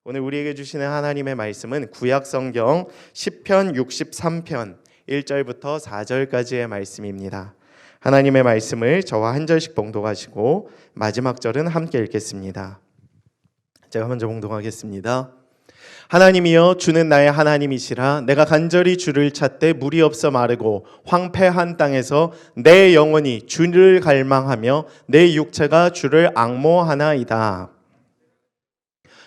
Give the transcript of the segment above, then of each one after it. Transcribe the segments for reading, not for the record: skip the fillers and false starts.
오늘 우리에게 주시는 하나님의 말씀은 구약성경 시편 63편 1절부터 4절까지의 말씀입니다. 하나님의 말씀을 저와 한 절씩 봉독하시고 마지막 절은 함께 읽겠습니다. 제가 먼저 봉독하겠습니다. 하나님이여, 주는 나의 하나님이시라. 내가 간절히 주를 찾되 물이 없어 마르고 황폐한 땅에서 내 영혼이 주를 갈망하며 내 육체가 주를 앙모하나이다.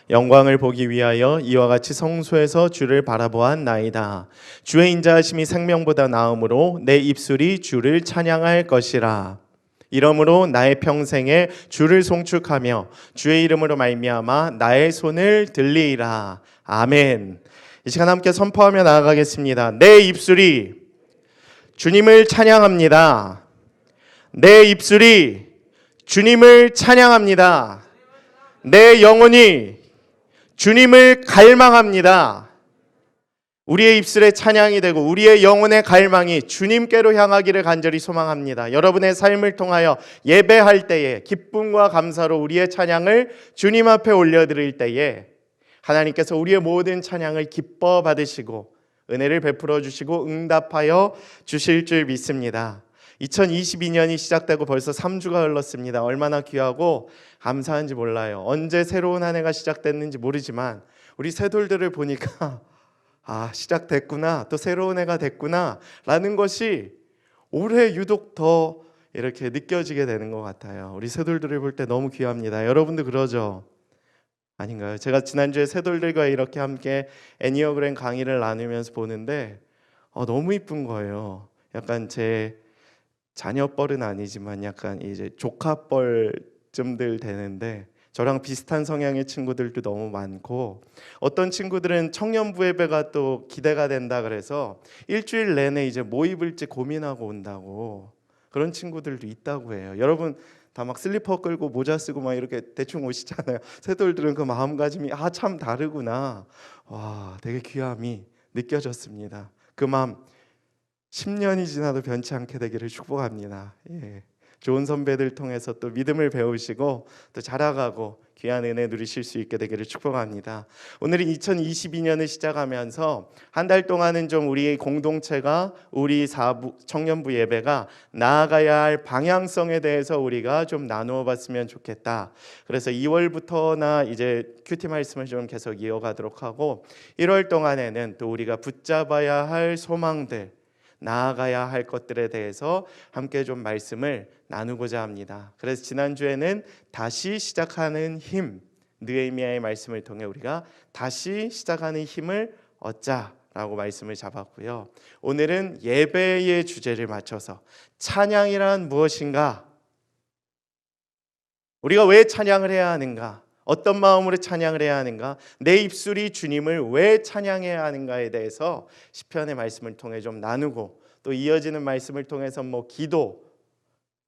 영광을 보기 위하여 이와 같이 성소에서 주를 바라보았나이다. 주의 인자하심이 생명보다 나음으로 내 입술이 주를 찬양할 것이라. 이러므로 나의 평생에 주를 송축하며 주의 이름으로 말미암아 나의 손을 들리리라. 아멘. 이 시간 함께 선포하며 나아가겠습니다. 내 입술이 주님을 찬양합니다. 내 입술이 주님을 찬양합니다. 내 영혼이 주님을 갈망합니다. 우리의 입술에 찬양이 되고 우리의 영혼의 갈망이 주님께로 향하기를 간절히 소망합니다. 여러분의 삶을 통하여 예배할 때에 기쁨과 감사로 우리의 찬양을 주님 앞에 올려드릴 때에 하나님께서 우리의 모든 찬양을 기뻐 받으시고 은혜를 베풀어 주시고 응답하여 주실 줄 믿습니다. 2022년이 시작되고 벌써 3주가 흘렀습니다. 얼마나 귀하고 감사한지 몰라요. 언제 새로운 한 해가 시작됐는지 모르지만 우리 새돌들을 보니까 시작됐구나, 또 새로운 해가 됐구나 라는 것이 올해 유독 더 이렇게 느껴지게 되는 것 같아요. 우리 새돌들을 볼 때 너무 귀합니다. 여러분도 그러죠? 아닌가요? 제가 지난주에 새돌들과 이렇게 함께 애니어그램 강의를 나누면서 보는데 너무 이쁜 거예요. 약간 제 자녀뻘은 아니지만 약간 이제 조카뻘쯤들 되는데 저랑 비슷한 성향의 친구들도 너무 많고, 어떤 친구들은 청년부 예배가 또 기대가 된다 그래서 일주일 내내 이제 뭐 입을지 고민하고 온다고, 그런 친구들도 있다고 해요. 여러분 다 막 슬리퍼 끌고 모자 쓰고 막 이렇게 대충 오시잖아요. 새돌들은 그 마음가짐이 참 다르구나. 와, 되게 귀함이 느껴졌습니다. 그 마음 10년이 지나도 변치 않게 되기를 축복합니다. 좋은 선배들 통해서 또 믿음을 배우시고 또 자라가고 귀한 은혜 누리실 수 있게 되기를 축복합니다. 오늘은 2022년을 시작하면서 한 달 동안은 좀 우리 공동체가, 우리 청년부 예배가 나아가야 할 방향성에 대해서 우리가 좀 나누어 봤으면 좋겠다. 그래서 2월부터나 이제 큐티 말씀을 좀 계속 이어가도록 하고, 1월 동안에는 또 우리가 붙잡아야 할 소망들, 나아가야 할 것들에 대해서 함께 좀 말씀을 나누고자 합니다. 그래서 지난주에는 다시 시작하는 힘, 느헤미야의 말씀을 통해 우리가 다시 시작하는 힘을 얻자라고 말씀을 잡았고요. 오늘은 예배의 주제를 맞춰서 찬양이란 무엇인가, 우리가 왜 찬양을 해야 하는가, 어떤 마음으로 찬양을 해야 하는가, 내 입술이 주님을 왜 찬양해야 하는가에 대해서 시편의 말씀을 통해 좀 나누고, 또 이어지는 말씀을 통해서 기도,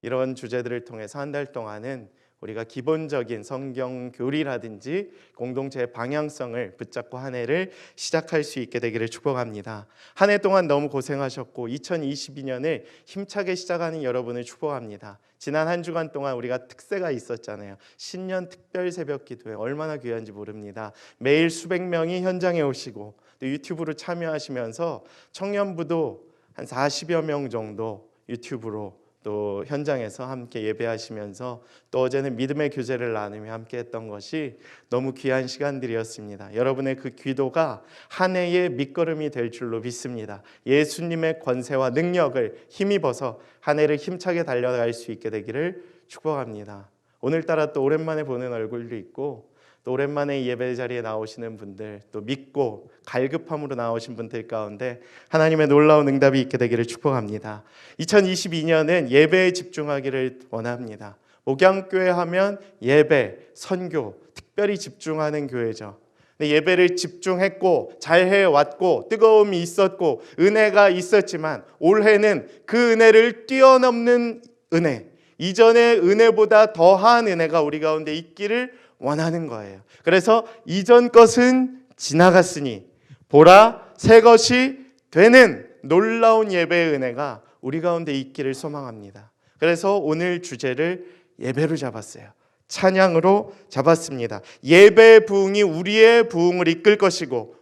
이런 주제들을 통해서 한 달 동안은 우리가 기본적인 성경 교리라든지 공동체의 방향성을 붙잡고 한 해를 시작할 수 있게 되기를 축복합니다. 한 해 동안 너무 고생하셨고 2022년을 힘차게 시작하는 여러분을 축복합니다. 지난 한 주간 동안 우리가 특세가 있었잖아요. 신년 특별 새벽 기도회 얼마나 귀한지 모릅니다. 매일 수백 명이 현장에 오시고 또 유튜브로 참여하시면서 청년부도 한 40여 명 정도 유튜브로 또 현장에서 함께 예배하시면서, 또 어제는 믿음의 교제를 나누며 함께 했던 것이 너무 귀한 시간들이었습니다. 여러분의 그 기도가 한 해의 밑거름이 될 줄로 믿습니다. 예수님의 권세와 능력을 힘입어서 한 해를 힘차게 달려갈 수 있게 되기를 축복합니다. 오늘따라 또 오랜만에 보는 얼굴도 있고, 또 오랜만에 예배 자리에 나오시는 분들, 또 믿고 갈급함으로 나오신 분들 가운데 하나님의 놀라운 응답이 있게 되기를 축복합니다. 2022년은 예배에 집중하기를 원합니다. 목양교회 하면 예배, 선교, 특별히 집중하는 교회죠. 근데 예배를 집중했고 잘 해왔고 뜨거움이 있었고 은혜가 있었지만, 올해는 그 은혜를 뛰어넘는 은혜, 이전의 은혜보다 더한 은혜가 우리 가운데 있기를 원하는 거예요. 그래서 이전 것은 지나갔으니 보라 새 것이 되는 놀라운 예배의 은혜가 우리 가운데 있기를 소망합니다. 그래서 오늘 주제를 예배로 잡았어요. 찬양으로 잡았습니다. 예배의 부흥이 우리의 부흥을 이끌 것이고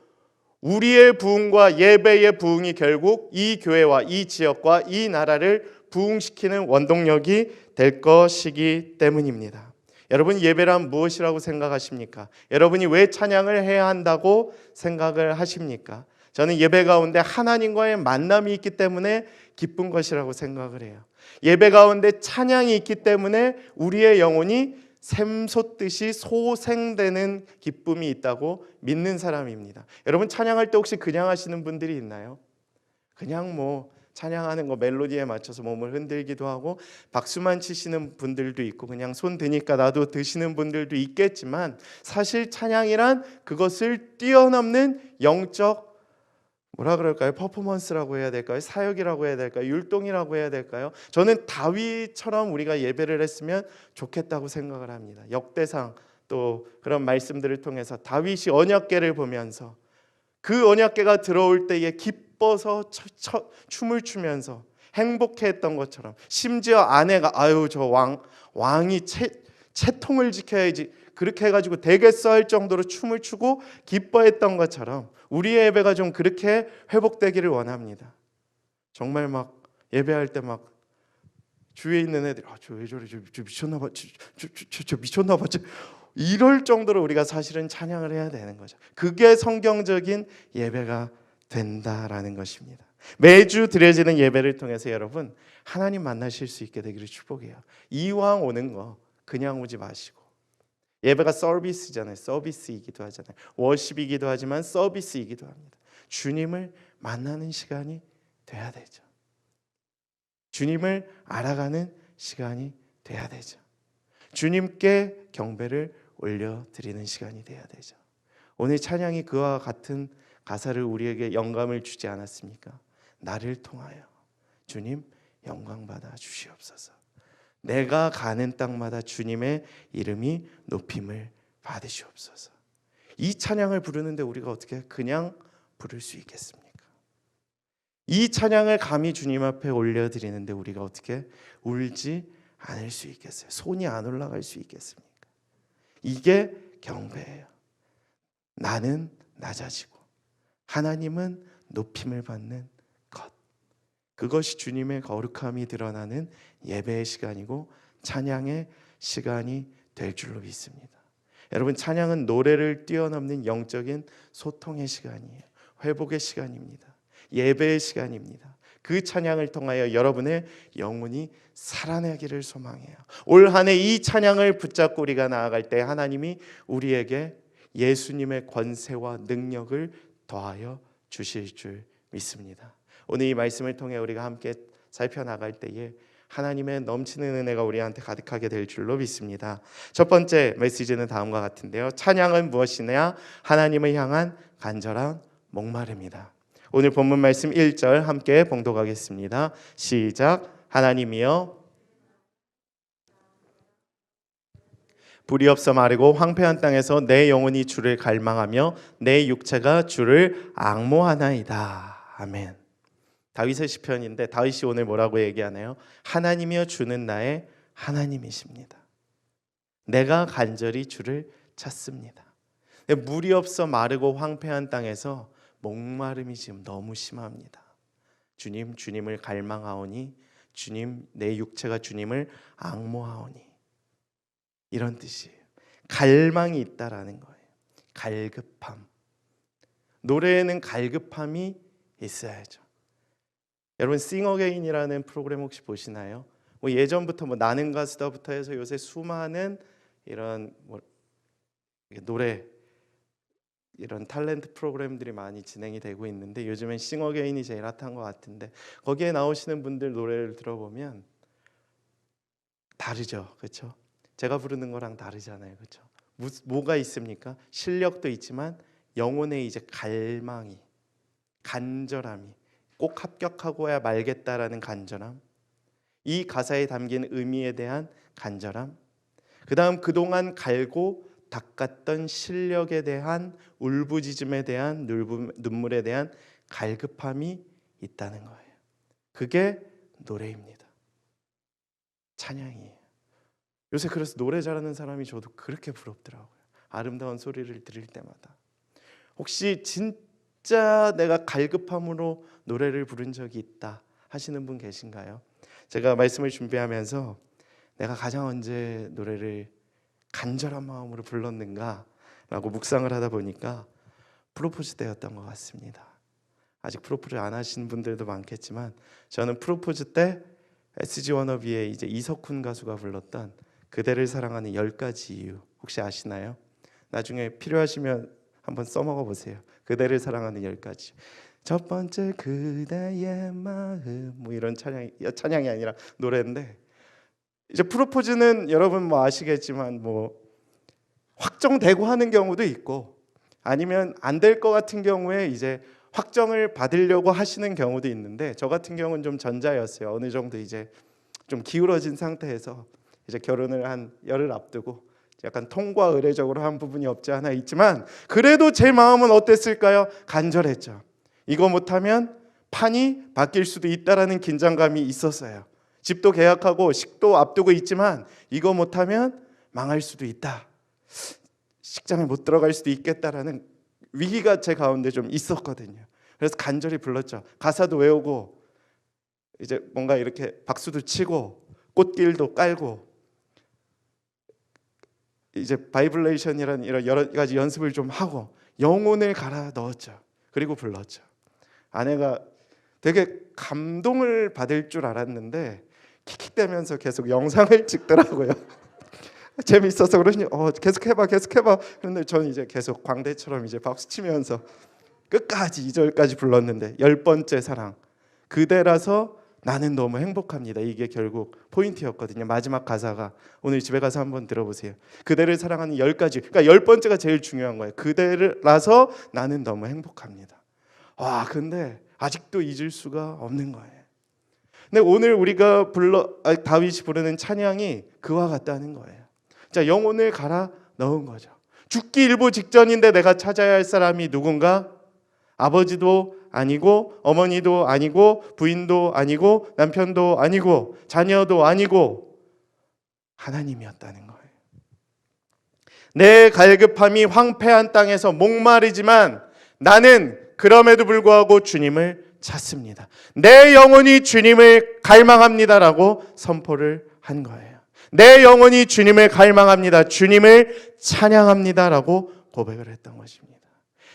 우리의 부흥과 예배의 부흥이 결국 이 교회와 이 지역과 이 나라를 부흥시키는 원동력이 될 것이기 때문입니다. 여러분, 예배란 무엇이라고 생각하십니까? 여러분이 왜 찬양을 해야 한다고 생각을 하십니까? 저는 예배 가운데 하나님과의 만남이 있기 때문에 기쁜 것이라고 생각을 해요. 예배 가운데 찬양이 있기 때문에 우리의 영혼이 샘솟듯이 소생되는 기쁨이 있다고 믿는 사람입니다. 여러분, 찬양할 때 혹시 그냥 하시는 분들이 있나요? 그냥 뭐 찬양하는 거 멜로디에 맞춰서 몸을 흔들기도 하고 박수만 치시는 분들도 있고 그냥 손 드니까 나도 드시는 분들도 있겠지만, 사실 찬양이란 그것을 뛰어넘는 영적 뭐라 그럴까요? 퍼포먼스라고 해야 될까요? 사역이라고 해야 될까요? 율동이라고 해야 될까요? 저는 다윗처럼 우리가 예배를 했으면 좋겠다고 생각을 합니다. 역대상 또 그런 말씀들을 통해서 다윗이 언약궤를 보면서 그 언약궤가 들어올 때에 기뻐서 춤을 추면서 행복해했던 것처럼, 심지어 아내가 아유 저 왕이 채통을 지켜야지 그렇게 해가지고 되겠어 할 정도로 춤을 추고 기뻐했던 것처럼 우리의 예배가 좀 그렇게 회복되기를 원합니다. 정말 막 예배할 때 막 주위에 있는 애들이 저 왜 저래, 저 미쳤나봐, 저 미쳤나봐, 이럴 정도로 우리가 사실은 찬양을 해야 되는 거죠. 그게 성경적인 예배가 된다라는 것입니다. 매주 드려지는 예배를 통해서 여러분 하나님 만나실 수 있게 되기를 축복해요. 이왕 오는 거 그냥 오지 마시고, 예배가 서비스잖아요. 서비스이기도 하잖아요. 워십이기도 하지만 서비스이기도 합니다. 주님을 만나는 시간이 돼야 되죠. 주님을 알아가는 시간이 돼야 되죠. 주님께 경배를 올려드리는 시간이 돼야 되죠. 오늘 찬양이 그와 같은 가사를 우리에게 영감을 주지 않았습니까? 나를 통하여 주님 영광 받아 주시옵소서. 내가 가는 땅마다 주님의 이름이 높임을 받으시옵소서. 이 찬양을 부르는데 우리가 어떻게 그냥 부를 수 있겠습니까? 이 찬양을 감히 주님 앞에 올려드리는데 우리가 어떻게 울지 않을 수 있겠어요? 손이 안 올라갈 수 있겠습니까? 이게 경배예요. 나는 낮아지고 하나님은 높임을 받는 것, 그것이 주님의 거룩함이 드러나는 예배의 시간이고 찬양의 시간이 될 줄로 믿습니다. 여러분, 찬양은 노래를 뛰어넘는 영적인 소통의 시간이에요. 회복의 시간입니다. 예배의 시간입니다. 그 찬양을 통하여 여러분의 영혼이 살아나기를 소망해요. 올 한 해 이 찬양을 붙잡고 우리가 나아갈 때 하나님이 우리에게 예수님의 권세와 능력을 더하여 주실 줄 믿습니다. 오늘 이 말씀을 통해 우리가 함께 살펴나갈 때에 하나님의 넘치는 은혜가 우리한테 가득하게 될 줄로 믿습니다. 첫 번째 메시지는 다음과 같은데요. 찬양은 무엇이냐? 하나님을 향한 간절한 목마름이다. 오늘 본문 말씀 1절 함께 봉독하겠습니다. 시작. 하나님이여 불이 없어 마르고 황폐한 땅에서 내 영혼이 주를 갈망하며 내 육체가 주를 앙모하나이다. 아멘. 다윗의 시편인데 다윗이 오늘 뭐라고 얘기하나요? 하나님이여 주는 나의 하나님이십니다. 내가 간절히 주를 찾습니다. 물이 없어 마르고 황폐한 땅에서 목마름이 지금 너무 심합니다. 주님을 갈망하오니, 주님, 내 육체가 주님을 앙모하오니, 이런 뜻이에요. 갈망이 있다라는 거예요. 갈급함. 노래에는 갈급함이 있어야죠. 여러분, 싱어게인이라는 프로그램 혹시 보시나요? 예전부터 나는 가수다부터 해서 요새 수많은 이런 노래, 이런 탤런트 프로그램들이 많이 진행이 되고 있는데 요즘엔 싱어게인이 제일 핫한 것 같은데, 거기에 나오시는 분들 노래를 들어보면 다르죠, 그렇죠? 제가 부르는 거랑 다르잖아요, 그렇죠? 뭐가 있습니까? 실력도 있지만 영혼의 이제 갈망이, 간절함이, 꼭 합격하고야 말겠다라는 간절함, 이 가사에 담긴 의미에 대한 간절함, 그 다음 그동안 갈고 닦았던 실력에 대한 울부짖음에 대한 눈물에 대한 갈급함이 있다는 거예요. 그게 노래입니다. 찬양이에요. 요새 그래서 노래 잘하는 사람이 저도 그렇게 부럽더라고요. 아름다운 소리를 들을 때마다. 혹시 진짜 내가 갈급함으로 노래를 부른 적이 있다 하시는 분 계신가요? 제가 말씀을 준비하면서 내가 가장 언제 노래를 간절한 마음으로 불렀는가 라고 묵상을 하다 보니까 프로포즈 때였던 것 같습니다. 아직 프로포즈 안 하시는 분들도 많겠지만 저는 프로포즈 때 SG 워너비의 이제 이석훈 가수가 불렀던 그대를 사랑하는 10가지 이유 혹시 아시나요? 나중에 필요하시면 한번 써먹어 보세요. 그대를 사랑하는 10가지. 첫 번째 그대의 마음 뭐 이런 찬양이 아니라 노래인데 이제 프로포즈는 여러분 뭐 아시겠지만 뭐 확정되고 하는 경우도 있고 아니면 안 될 것 같은 경우에 이제 확정을 받으려고 하시는 경우도 있는데 저 같은 경우는 좀 전자였어요. 어느 정도 이제 좀 기울어진 상태에서 이제 결혼을 한 열흘 앞두고 약간 통과 의례적으로 한 부분이 없지 않아 있지만 그래도 제 마음은 어땠을까요? 간절했죠. 이거 못하면 판이 바뀔 수도 있다라는 긴장감이 있었어요. 집도 계약하고 식도 앞두고 있지만 이거 못하면 망할 수도 있다. 식장에 못 들어갈 수도 있겠다라는 위기가 제 가운데 좀 있었거든요. 그래서 간절히 불렀죠. 가사도 외우고 이제 뭔가 이렇게 박수도 치고 꽃길도 깔고 이제 바이블레이션이라는 이런 여러 가지 연습을 좀 하고 영혼을 갈아 넣었죠. 그리고 불렀죠. 아내가 되게 감동을 받을 줄 알았는데 킥킥대면서 계속 영상을 찍더라고요. 재미있어서 그러니 계속 해봐. 그런데 저는 이제 계속 광대처럼 이제 박수 치면서 끝까지 2절까지 불렀는데 10번째 사랑 그대라서 나는 너무 행복합니다. 이게 결국 포인트였거든요. 마지막 가사가 오늘 집에 가서 한번 들어보세요. 그대를 사랑하는 10가지 그러니까 10번째가 제일 중요한 거예요. 그대라서 나는 너무 행복합니다. 와 근데 아직도 잊을 수가 없는 거예요. 근데 오늘 우리가 다윗이 부르는 찬양이 그와 같다는 거예요. 자, 영혼을 갈아 넣은 거죠. 죽기 일보 직전인데 내가 찾아야 할 사람이 누군가? 아버지도 아니고 어머니도 아니고 부인도 아니고 남편도 아니고 자녀도 아니고 하나님이었다는 거예요. 내 갈급함이 황폐한 땅에서 목마르지만 나는 그럼에도 불구하고 주님을 찾습니다. 내 영혼이 주님을 갈망합니다라고 선포를 한 거예요. 내 영혼이 주님을 갈망합니다. 주님을 찬양합니다라고 고백을 했던 것입니다.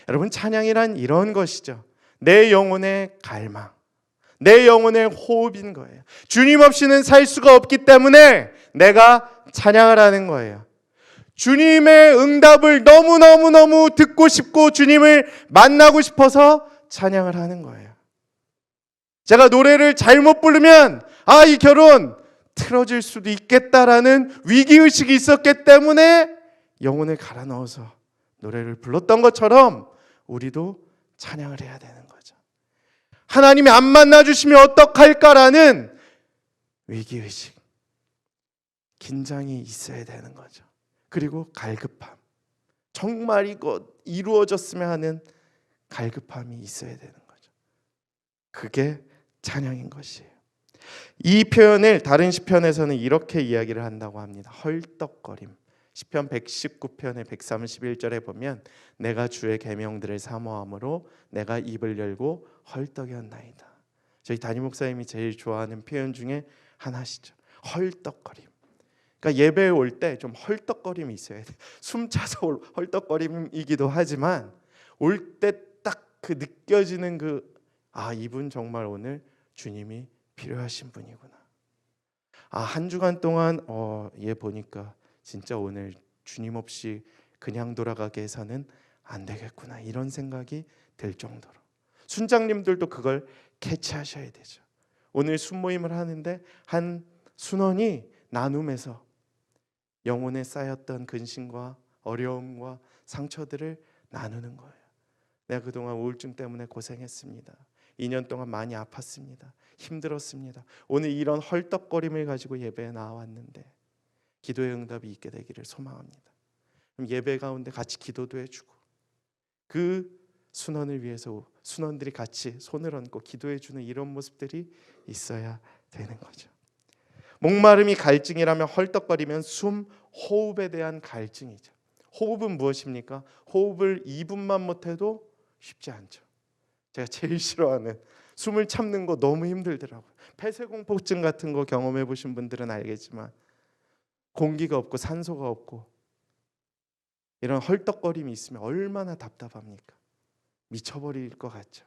여러분 찬양이란 이런 것이죠. 내 영혼의 갈망, 내 영혼의 호흡인 거예요. 주님 없이는 살 수가 없기 때문에 내가 찬양을 하는 거예요. 주님의 응답을 너무너무 듣고 싶고 주님을 만나고 싶어서 찬양을 하는 거예요. 제가 노래를 잘못 부르면 이 결혼 틀어질 수도 있겠다라는 위기의식이 있었기 때문에 영혼을 갈아 넣어서 노래를 불렀던 것처럼 우리도 찬양을 해야 되는 거죠. 하나님이 안 만나주시면 어떡할까라는 위기의식, 긴장이 있어야 되는 거죠. 그리고 갈급함, 정말 이거 이루어졌으면 하는 갈급함이 있어야 되는 거죠. 그게 찬양인 것이에요. 이 표현을 다른 시편에서는 이렇게 이야기를 한다고 합니다. 헐떡거림. 시편 119편의 131절에 보면 내가 주의 계명들을 사모함으로 내가 입을 열고 헐떡이었나이다. 저희 담임 목사님이 제일 좋아하는 표현 중에 하나시죠. 헐떡거림. 그러니까 예배에 올 때 좀 헐떡거림이 있어야 돼. 숨차서 올 헐떡거림이기도 하지만 올 때 딱 그 느껴지는 이분 정말 오늘 주님이 필요하신 분이구나. 한 주간 동안 얘 보니까 진짜 오늘 주님 없이 그냥 돌아가게 해서는 안 되겠구나 이런 생각이 들 정도로 순장님들도 그걸 캐치하셔야 되죠. 오늘 순모임을 하는데 한 순원이 나눔에서 영혼에 쌓였던 근심과 어려움과 상처들을 나누는 거예요. 내가 그동안 우울증 때문에 고생했습니다. 2년 동안 많이 아팠습니다. 힘들었습니다. 오늘 이런 헐떡거림을 가지고 예배에 나왔는데 기도의 응답이 있게 되기를 소망합니다. 그럼 예배 가운데 같이 기도도 해주고 그 순원을 위해서 순원들이 같이 손을 얹고 기도해주는 이런 모습들이 있어야 되는 거죠. 목마름이 갈증이라면 헐떡거리면 숨, 호흡에 대한 갈증이죠. 호흡은 무엇입니까? 호흡을 2분만 못해도 쉽지 않죠. 제가 제일 싫어하는 숨을 참는 거 너무 힘들더라고요. 폐쇄공포증 같은 거 경험해 보신 분들은 알겠지만 공기가 없고 산소가 없고 이런 헐떡거림이 있으면 얼마나 답답합니까? 미쳐버릴 것 같죠.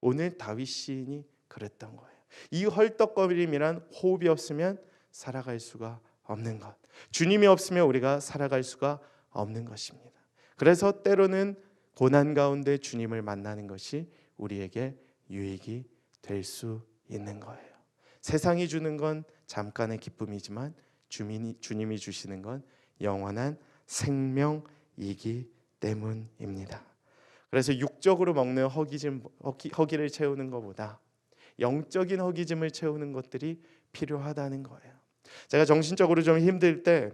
오늘 다윗 시인이 그랬던 거예요. 이 헐떡거림이란 호흡이 없으면 살아갈 수가 없는 것, 주님이 없으면 우리가 살아갈 수가 없는 것입니다. 그래서 때로는 고난 가운데 주님을 만나는 것이 우리에게 유익이 될 수 있는 거예요. 세상이 주는 건 잠깐의 기쁨이지만 주님이 주시는 건 영원한 생명이기 때문입니다. 그래서 육적으로 먹는 허기를 채우는 것보다 영적인 허기짐을 채우는 것들이 필요하다는 거예요. 제가 정신적으로 좀 힘들 때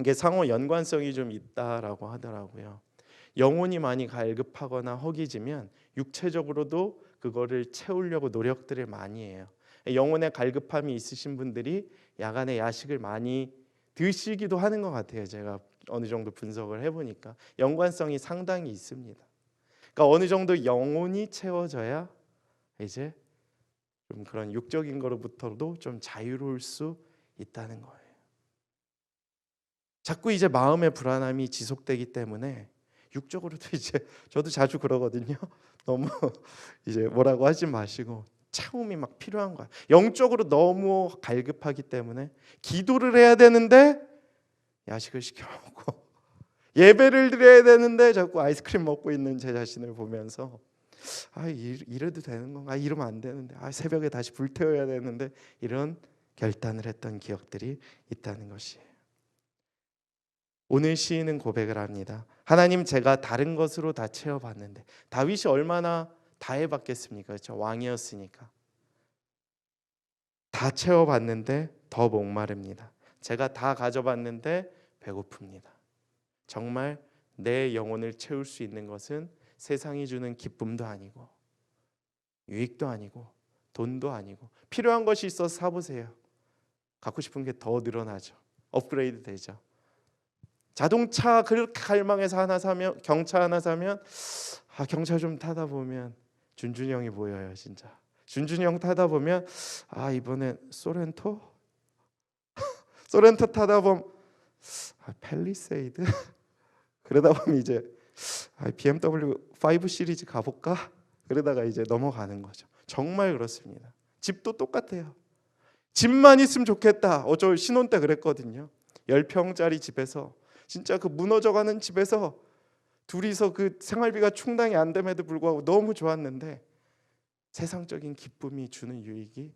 이게 상호 연관성이 좀 있다라고 하더라고요. 영혼이 많이 갈급하거나 허기지면 육체적으로도 그거를 채우려고 노력들을 많이 해요. 영혼의 갈급함이 있으신 분들이 야간에 야식을 많이 드시기도 하는 것 같아요. 제가 어느 정도 분석을 해보니까 연관성이 상당히 있습니다. 그러니까 어느 정도 영혼이 채워져야 이제 좀 그런 육적인 거로부터도 좀 자유로울 수 있다는 거예요. 자꾸 이제 마음의 불안함이 지속되기 때문에 육적으로도 이제 저도 자주 그러거든요. 너무 이제 뭐라고 하지 마시고 채움이 막 필요한 거야. 영적으로 너무 갈급하기 때문에 기도를 해야 되는데 야식을 시켜 먹고 예배를 드려야 되는데 자꾸 아이스크림 먹고 있는 제 자신을 보면서 이래도 되는 건가? 이러면 안 되는데 새벽에 다시 불태워야 되는데 이런 결단을 했던 기억들이 있다는 것이에요. 오늘 시인은 고백을 합니다. 하나님, 제가 다른 것으로 다 채워봤는데, 다윗이 얼마나 다 해봤겠습니까? 그렇죠? 왕이었으니까 다 채워봤는데 더 목마릅니다. 제가 다 가져봤는데 배고픕니다. 정말 내 영혼을 채울 수 있는 것은 세상이 주는 기쁨도 아니고 유익도 아니고 돈도 아니고, 필요한 것이 있어서 사보세요. 갖고 싶은 게 더 늘어나죠. 업그레이드 되죠. 자동차 그렇게 갈망해서 하나 사면, 경차 하나 사면 경차 좀 타다 보면 준준이 형이 보여요. 진짜 준준이 형 타다 보면 이번엔 소렌토 타다 보면 팰리세이드 그러다 보면 이제 BMW 5 시리즈 가볼까? 그러다가 이제 넘어가는 거죠. 정말 그렇습니다. 집도 똑같아요. 집만 있으면 좋겠다. 저 신혼 때 그랬거든요. 10평짜리 집에서, 진짜 그 무너져가는 집에서 둘이서 그 생활비가 충당이 안 됨에도 불구하고 너무 좋았는데 세상적인 기쁨이 주는 유익이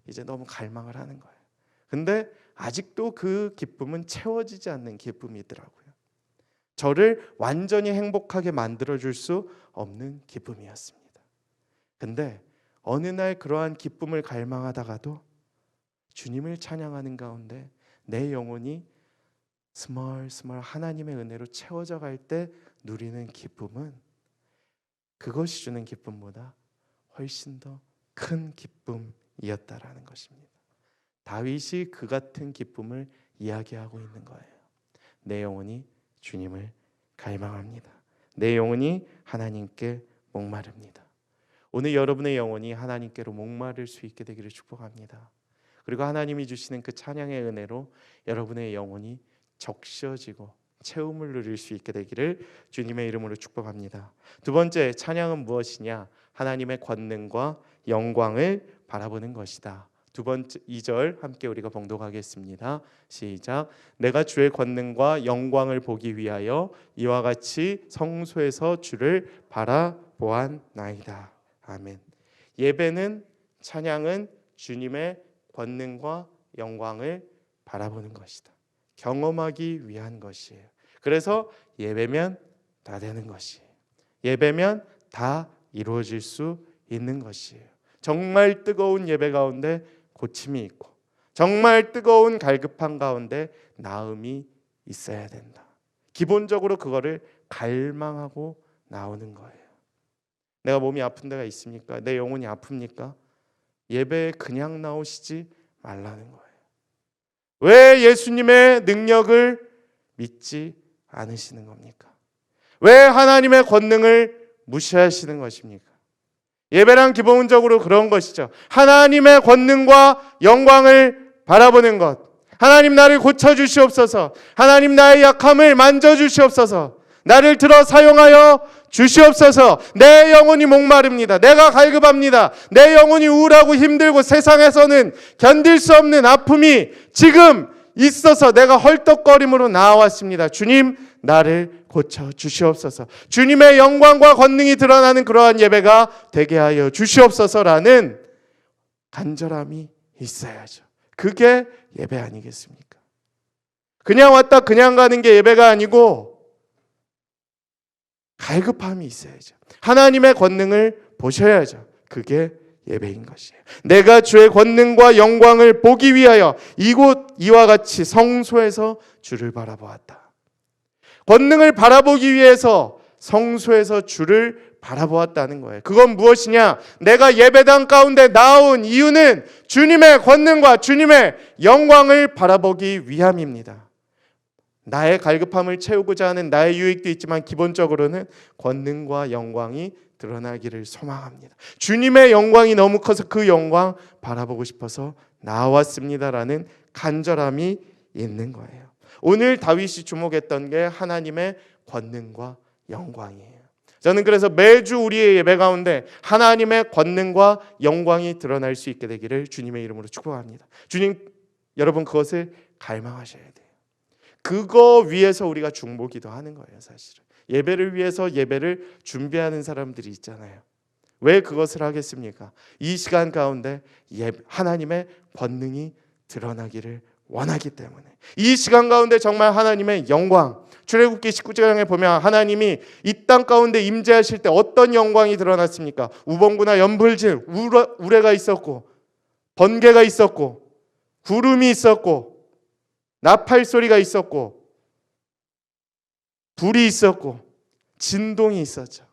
이제 너무 갈망을 하는 거예요. 근데 아직도 그 기쁨은 채워지지 않는 기쁨이더라고요. 저를 완전히 행복하게 만들어줄 수 없는 기쁨이었습니다. 근데 어느 날 그러한 기쁨을 갈망하다가도 주님을 찬양하는 가운데 내 영혼이 스멀스멀 하나님의 은혜로 채워져 갈 때 누리는 기쁨은 그것이 주는 기쁨보다 훨씬 더 큰 기쁨이었다라는 것입니다. 다윗이 그 같은 기쁨을 이야기하고 있는 거예요. 내 영혼이 주님을 갈망합니다. 내 영혼이 하나님께 목마릅니다. 오늘 여러분의 영혼이 하나님께로 목마를 수 있게 되기를 축복합니다. 그리고 하나님이 주시는 그 찬양의 은혜로 여러분의 영혼이 적셔지고 채움을 누릴 수 있게 되기를 주님의 이름으로 축복합니다. 두 번째, 찬양은 무엇이냐? 하나님의 권능과 영광을 바라보는 것이다. 두 번째 2절 함께 우리가 봉독하겠습니다. 시작. 내가 주의 권능과 영광을 보기 위하여 이와 같이 성소에서 주를 바라보았나이다. 아멘. 예배는, 찬양은 주님의 권능과 영광을 바라보는 것이다. 경험하기 위한 것이에요. 그래서 예배면 다 되는 것이에요. 예배면 다 이루어질 수 있는 것이에요. 정말 뜨거운 예배 가운데 고침이 있고, 정말 뜨거운 갈급한 가운데 나음이 있어야 된다. 기본적으로 그거를 갈망하고 나오는 거예요. 내가 몸이 아픈 데가 있습니까? 내 영혼이 아픕니까? 예배에 그냥 나오시지 말라는 거예요. 왜 예수님의 능력을 믿지 않으시는 겁니까? 왜 하나님의 권능을 무시하시는 것입니까? 예배란 기본적으로 그런 것이죠. 하나님의 권능과 영광을 바라보는 것. 하나님 나를 고쳐주시옵소서. 하나님 나의 약함을 만져주시옵소서. 나를 들어 사용하여 주시옵소서. 내 영혼이 목마릅니다. 내가 갈급합니다. 내 영혼이 우울하고 힘들고 세상에서는 견딜 수 없는 아픔이 지금 있어서 내가 헐떡거림으로 나왔습니다. 주님, 나를 고쳐 주시옵소서. 주님의 영광과 권능이 드러나는 그러한 예배가 되게 하여 주시옵소서라는 간절함이 있어야죠. 그게 예배 아니겠습니까? 그냥 왔다 그냥 가는 게 예배가 아니고 갈급함이 있어야죠. 하나님의 권능을 보셔야죠. 그게 예배인 것이에요. 내가 주의 권능과 영광을 보기 위하여 이곳 이와 같이 성소에서 주를 바라보았다. 권능을 바라보기 위해서 성소에서 주를 바라보았다는 거예요. 그건 무엇이냐? 내가 예배당 가운데 나온 이유는 주님의 권능과 주님의 영광을 바라보기 위함입니다. 나의 갈급함을 채우고자 하는 나의 유익도 있지만 기본적으로는 권능과 영광이 드러나기를 소망합니다. 주님의 영광이 너무 커서 그 영광 바라보고 싶어서 나왔습니다라는 간절함이 있는 거예요. 오늘 다윗이 주목했던 게 하나님의 권능과 영광이에요. 저는 그래서 매주 우리의 예배 가운데 하나님의 권능과 영광이 드러날 수 있게 되기를 주님의 이름으로 축복합니다. 주님, 여러분 그것을 갈망하셔야 돼요. 그거 위해서 우리가 중보기도 하는 거예요. 사실은 예배를 위해서 예배를 준비하는 사람들이 있잖아요. 왜 그것을 하겠습니까? 이 시간 가운데 하나님의 권능이 드러나기를 원하기 때문에, 이 시간 가운데 정말 하나님의 영광, 출애굽기 19장에 보면 하나님이 이 땅 가운데 임재하실 때 어떤 영광이 드러났습니까? 우범구나 연불질, 우레가 있었고 번개가 있었고 구름이 있었고 나팔 소리가 있었고 불이 있었고 진동이 있었죠.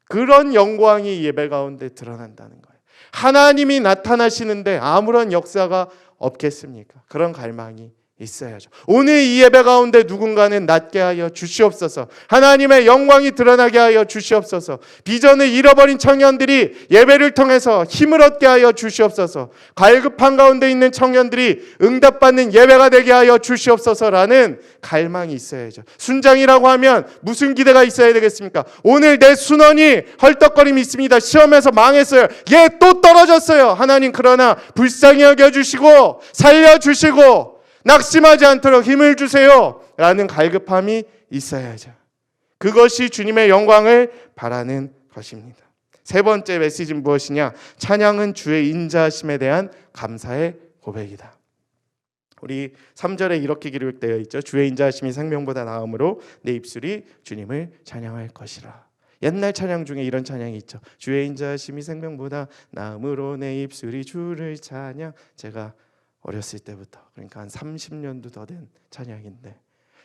그런 영광이 예배 가운데 드러난다는 거예요. 하나님이 나타나시는데 아무런 역사가 없겠습니까? 그런 갈망이 있어야죠. 오늘 이 예배 가운데 누군가는 낫게 하여 주시옵소서. 하나님의 영광이 드러나게 하여 주시옵소서. 비전을 잃어버린 청년들이 예배를 통해서 힘을 얻게 하여 주시옵소서. 갈급한 가운데 있는 청년들이 응답받는 예배가 되게 하여 주시옵소서라는 갈망이 있어야죠. 순장이라고 하면 무슨 기대가 있어야 되겠습니까? 오늘 내 순원이 헐떡거림이 있습니다. 시험에서 망했어요. 얘 또 떨어졌어요. 하나님 그러나 불쌍히 여겨주시고 살려주시고 낙심하지 않도록 힘을 주세요 라는 갈급함이 있어야죠. 그것이 주님의 영광을 바라는 것입니다. 세 번째 메시지는 무엇이냐? 찬양은 주의 인자하심에 대한 감사의 고백이다. 우리 3절에 이렇게 기록되어 있죠. 주의 인자하심이 생명보다 나음으로 내 입술이 주님을 찬양할 것이라. 옛날 찬양 중에 이런 찬양이 있죠. 주의 인자하심이 생명보다 나음으로 내 입술이 주를 찬양. 제가 어렸을 때부터, 그러니까 한 30년도 더 된 찬양인데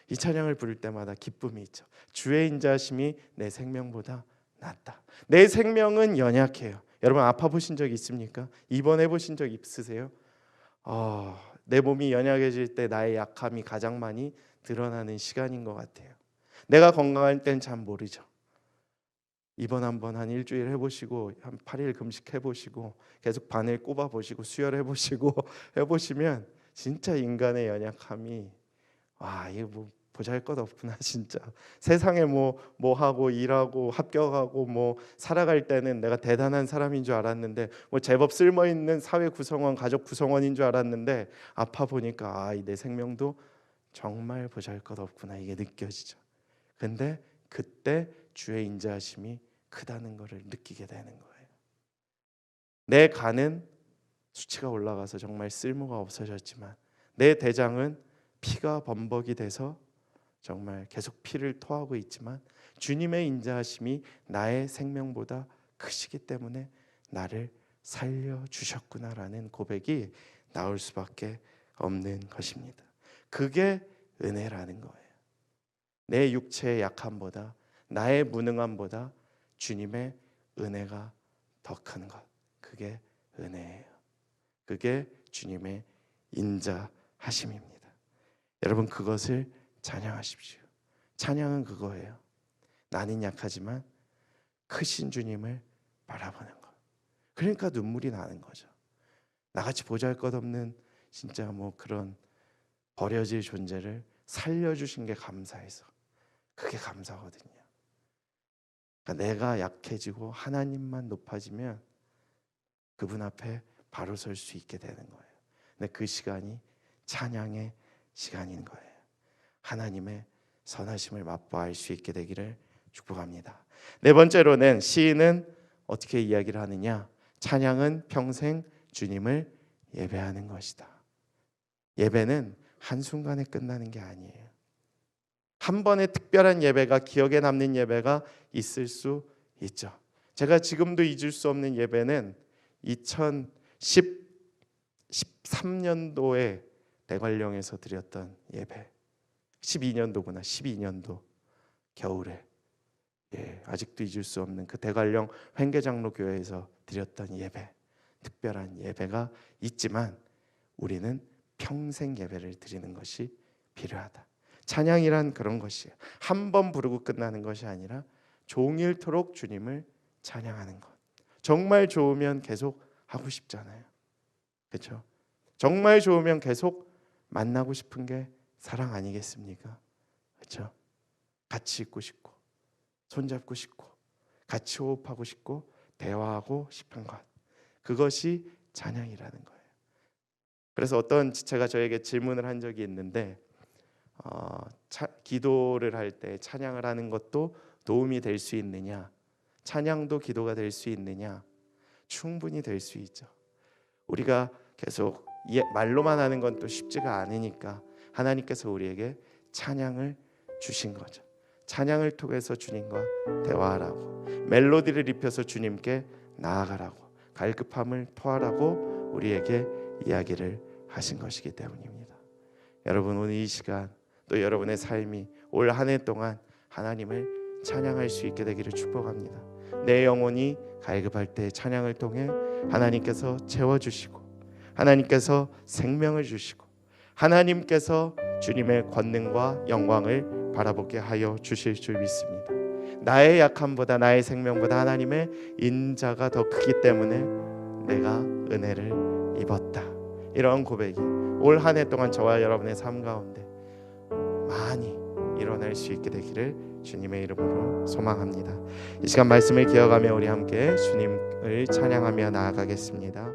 이 찬양을 부를 때마다 기쁨이 있죠. 주의 인자하심이 내 생명보다 낫다. 내 생명은 연약해요. 여러분 아파 보신 적 있습니까? 입원해 보신 적 있으세요? 내 몸이 연약해질 때 나의 약함이 가장 많이 드러나는 시간인 것 같아요. 내가 건강할 땐 잘 모르죠. 입원 한번 한 일주일 해보시고 한 8일 금식 해보시고 계속 바늘 꼽아보시고 수혈해보시고 해보시면 진짜 인간의 연약함이 이게 뭐 보잘것없구나 진짜. 세상에 뭐 하고 일하고 합격하고 뭐 살아갈 때는 내가 대단한 사람인 줄 알았는데 뭐 제법 쓸모있는 사회 구성원, 가족 구성원인 줄 알았는데 아파 보니까 내 생명도 정말 보잘것없구나 이게 느껴지죠. 근데 그때 주의 인자하심이 크다는 것을 느끼게 되는 거예요. 내 간은 수치가 올라가서 정말 쓸모가 없어졌지만 내 대장은 피가 범벅이 돼서 정말 계속 피를 토하고 있지만 주님의 인자하심이 나의 생명보다 크시기 때문에 나를 살려주셨구나라는 고백이 나올 수밖에 없는 것입니다. 그게 은혜라는 거예요. 내 육체의 약함보다 나의 무능함보다 주님의 은혜가 더 큰 것, 그게 은혜예요. 그게 주님의 인자하심입니다. 여러분 그것을 찬양하십시오. 찬양은 그거예요. 나는 약하지만 크신 주님을 바라보는 것. 그러니까 눈물이 나는 거죠. 나같이 보잘것없는 진짜 뭐 그런 버려질 존재를 살려주신 게 감사해서 그게 감사거든요. 그러니까 내가 약해지고 하나님만 높아지면 그분 앞에 바로 설 수 있게 되는 거예요. 근데 그 시간이 찬양의 시간인 거예요. 하나님의 선하심을 맛보아 알 수 있게 되기를 축복합니다. 네 번째로는 시인은 어떻게 이야기를 하느냐? 찬양은 평생 주님을 예배하는 것이다. 예배는 한순간에 끝나는 게 아니에요. 한 번의 특별한 예배가, 기억에 남는 예배가 있을 수 있죠. 제가 지금도 잊을 수 없는 예배는 2013년도에 대관령에서 드렸던 예배. 12년도구나. 12년도 겨울에 아직도 잊을 수 없는 그 대관령 횡계장로 교회에서 드렸던 예배. 특별한 예배가 있지만 우리는 평생 예배를 드리는 것이 필요하다. 찬양이란 그런 것이에요. 한 번 부르고 끝나는 것이 아니라 종일토록 주님을 찬양하는 것. 정말 좋으면 계속 하고 싶잖아요. 그렇죠? 정말 좋으면 계속 만나고 싶은 게 사랑 아니겠습니까? 그렇죠? 같이 있고 싶고 손잡고 싶고 같이 호흡하고 싶고 대화하고 싶은 것. 그것이 찬양이라는 거예요. 그래서 어떤 지체가 저에게 질문을 한 적이 있는데 기도를 할 때 찬양을 하는 것도 도움이 될 수 있느냐? 찬양도 기도가 될 수 있느냐? 충분히 될 수 있죠. 우리가 계속 말로만 하는 건 또 쉽지가 않으니까 하나님께서 우리에게 찬양을 주신 거죠. 찬양을 통해서 주님과 대화하라고, 멜로디를 입혀서 주님께 나아가라고, 갈급함을 토하라고 우리에게 이야기를 하신 것이기 때문입니다. 여러분 오늘 이 시간 또 여러분의 삶이 올 한 해 동안 하나님을 찬양할 수 있게 되기를 축복합니다. 내 영혼이 갈급할 때 찬양을 통해 하나님께서 채워주시고 하나님께서 생명을 주시고 하나님께서 주님의 권능과 영광을 바라보게 하여 주실 줄 믿습니다. 나의 약함보다 나의 생명보다 하나님의 인자가 더 크기 때문에 내가 은혜를 입었다. 이런 고백이 올 한 해 동안 저와 여러분의 삶 가운데 많이 일어날 수 있게 되기를 주님의 이름으로 소망합니다. 이 시간 말씀을 기억하며 우리 함께 주님을 찬양하며 나아가겠습니다.